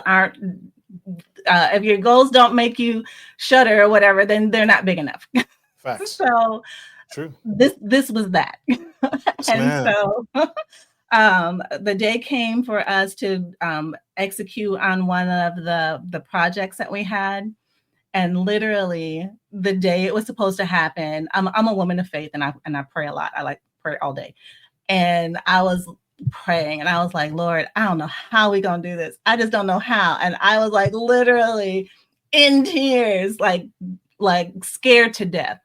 if your goals don't make you shudder or whatever, then they're not big enough. Facts. So true. This was that. And so the day came for us to execute on one of the projects that we had. And literally the day it was supposed to happen, I'm a woman of faith, and I pray a lot. I like pray all day. And I was praying and I was like, Lord, I don't know how we gonna do this. I just don't know how. And I was like literally in tears, like scared to death.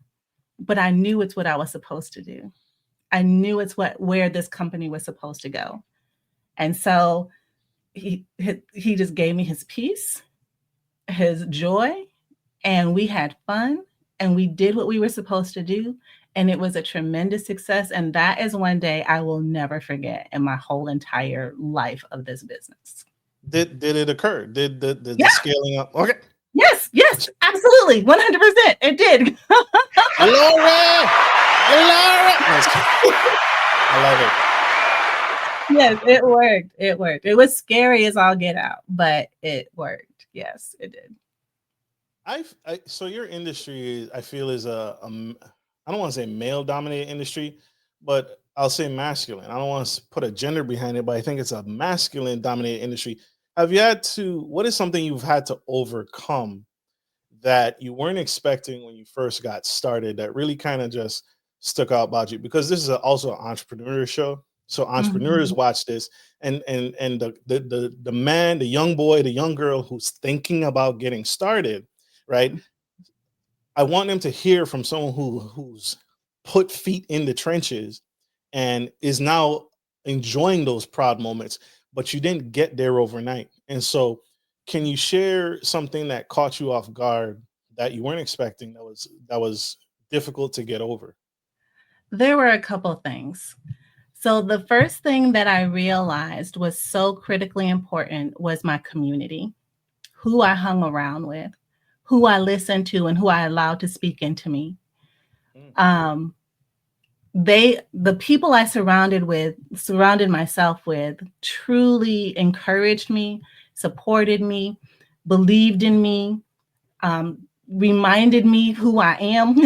But I knew it's what I was supposed to do. I knew it's where this company was supposed to go. And so he just gave me his peace, his joy, and we had fun, and we did what we were supposed to do. And it was a tremendous success. And that is one day I will never forget in my whole entire life of this business. Did it occur? Did the scaling up? Okay. Yes, absolutely. 100%. It did. Laura! I love it. Yes, it worked. It was scary as all get out, but it worked. Yes, it did. So your industry, I feel, is I don't want to say male dominated industry, but I'll say masculine. I don't want to put a gender behind it, but I think it's a masculine dominated industry. What is something you've had to overcome that you weren't expecting when you first got started that really kind of just stuck out about you? Because this is also an entrepreneur show. So entrepreneurs watch this, and the man, the young boy, the young girl who's thinking about getting started, right? I want them to hear from someone who's put feet in the trenches and is now enjoying those proud moments, but you didn't get there overnight. And so can you share something that caught you off guard that you weren't expecting that was difficult to get over? There were a couple of things. So the first thing that I realized was so critically important was my community, who I hung around with, who I listened to, and who I allowed to speak into me. The people I surrounded myself with truly encouraged me, supported me, believed in me, reminded me who I am,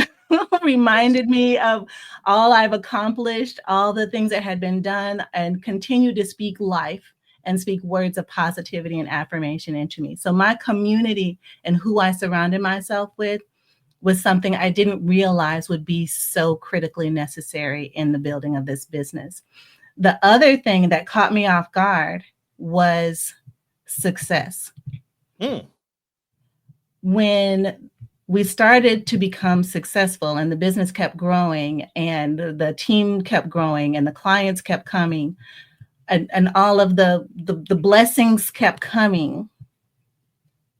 reminded me of all I've accomplished, all the things that had been done, and continue to speak life and speak words of positivity and affirmation into me. So my community and who I surrounded myself with was something I didn't realize would be so critically necessary in the building of this business. The other thing that caught me off guard was success. When we started to become successful and the business kept growing and the team kept growing and the clients kept coming and all of the blessings kept coming,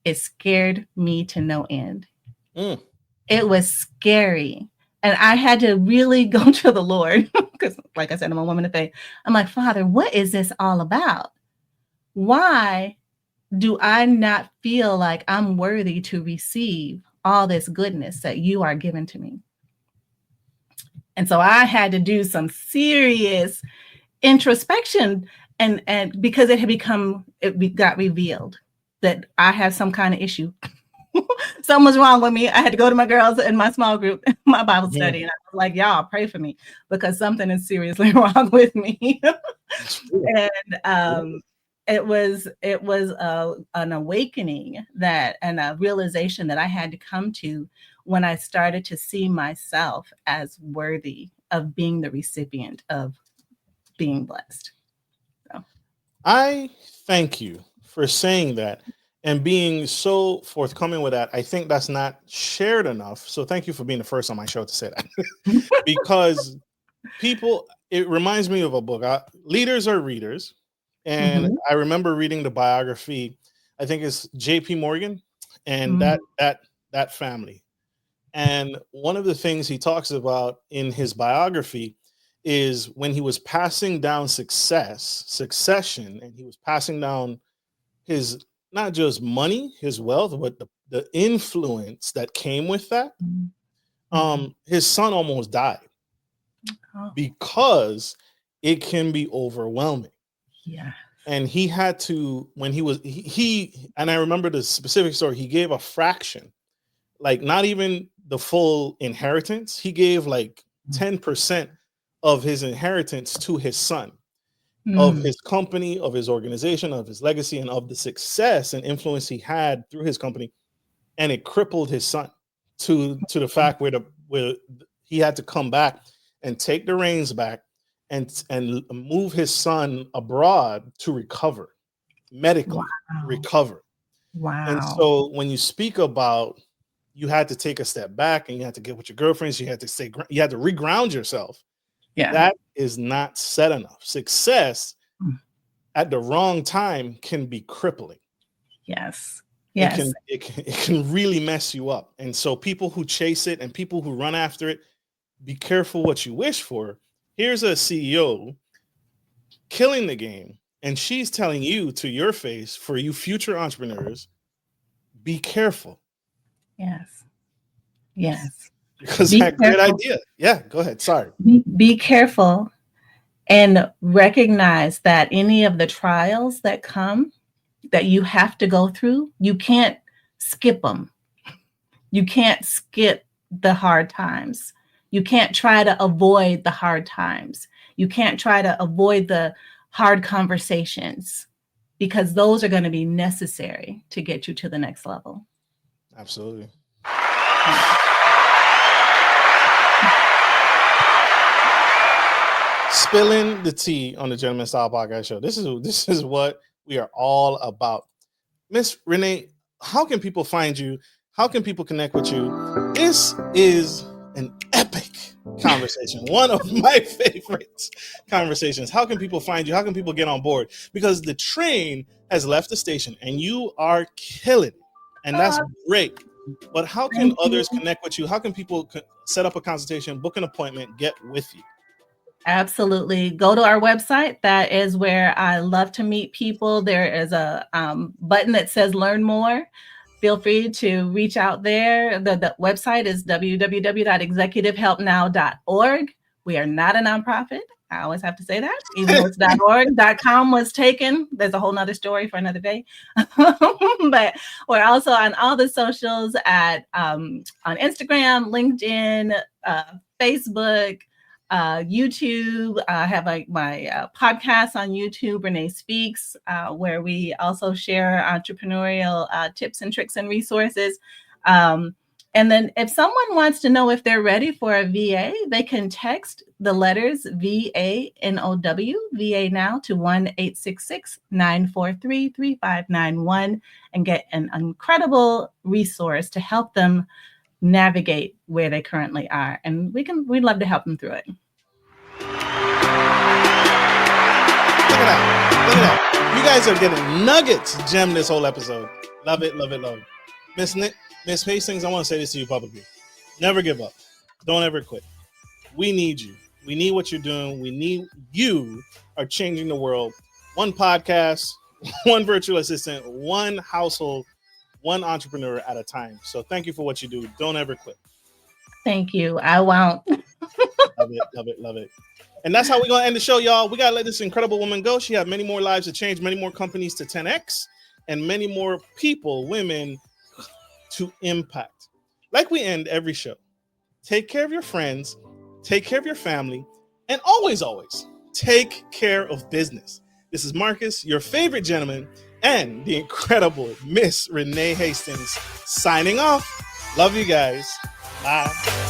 it scared me to no end. It was scary. And I had to really go to the Lord because like I said, I'm a woman of faith. I'm like, Father, what is this all about? Why do I not feel like I'm worthy to receive all this goodness that you are giving to me? And so I had to do some serious introspection, and because it got revealed that I have some kind of issue. Something was wrong with me. I had to go to my girls in my small group, my Bible study, and I was like, y'all pray for me because something is seriously wrong with me. And it was an awakening and a realization that I had to come to when I started to see myself as worthy of being the recipient of being blessed. So. I thank you for saying that and being so forthcoming with that. I think that's not shared enough. So thank you for being the first on my show to say that. Because it reminds me of a book. Leaders are readers. And I remember reading the biography, I think it's J.P. Morgan and that family. And one of the things he talks about in his biography is when he was passing down succession, and he was passing down his, not just money, his wealth, but the influence that came with that. His son almost died because it can be overwhelming. Yeah. And he had to, when and I remember the specific story, he gave a fraction, like not even the full inheritance. He gave like 10% of his inheritance to his son, of his company, of his organization, of his legacy, and of the success and influence he had through his company. And it crippled his son to the fact where he had to come back and take the reins back and move his son abroad to recover, medically recover. Wow. And so when you speak about, you had to take a step back and you had to get with your girlfriends, you had to reground yourself. Yeah. That is not said enough. Success at the wrong time can be crippling. Yes. It can really mess you up. And so people who chase it and people who run after it, be careful what you wish for. Here's a CEO killing the game, and she's telling you to your face, for you future entrepreneurs, be careful. Yes. Because that great idea. Yeah, go ahead. Sorry. Be careful and recognize that any of the trials that come, that you have to go through, you can't skip them. You can't skip the hard times. You can't try to avoid the hard times. You can't try to avoid the hard conversations, because those are going to be necessary to get you to the next level. Absolutely. Spilling the tea on the Gentleman Style Podcast Show. This is what we are all about. Miss Renee, how can people find you? How can people connect with you? This is an epic conversation. One of my favorite conversations. How can people find you? How can people get on board? Because the train has left the station and you are killing it. And that's great. But how can others connect with you? How can people set up a consultation, book an appointment, get with you? Absolutely. Go to our website. That is where I love to meet people. There is a button that says learn more. Feel free to reach out there. The website is www.executivehelpnow.org. We are not a nonprofit. I always have to say that, even though it's .org. .com was taken. There's a whole nother story for another day. But we're also on all the socials on Instagram, LinkedIn, Facebook, YouTube. I have my podcast on YouTube, Renee Speaks, where we also share entrepreneurial tips and tricks and resources. And then if someone wants to know if they're ready for a VA, they can text the letters VANOW, VA now, to 1-866-943-3591 and get an incredible resource to help them navigate where they currently are. And we'd love to help them through it. Look at that. You guys are getting nuggets, gem, this whole episode. Love it, love it, love it. Miss Hastings, I want to say this to you publicly. Never give up. Don't ever quit. We need you. We need what you're doing. We need you are changing the world. One podcast, one virtual assistant, one household, one entrepreneur at a time. So thank you for what you do. Don't ever quit. Thank you. I won't. Love it, love it, love it. And that's how we're going to end the show, y'all. We got to let this incredible woman go. She had many more lives to change, many more companies to 10x, and many more people, women, to impact. Like we end every show. Take care of your friends, take care of your family, and always, always take care of business. This is Marcus, your favorite gentleman, and the incredible Miss Renee Hastings signing off. Love you guys. Bye.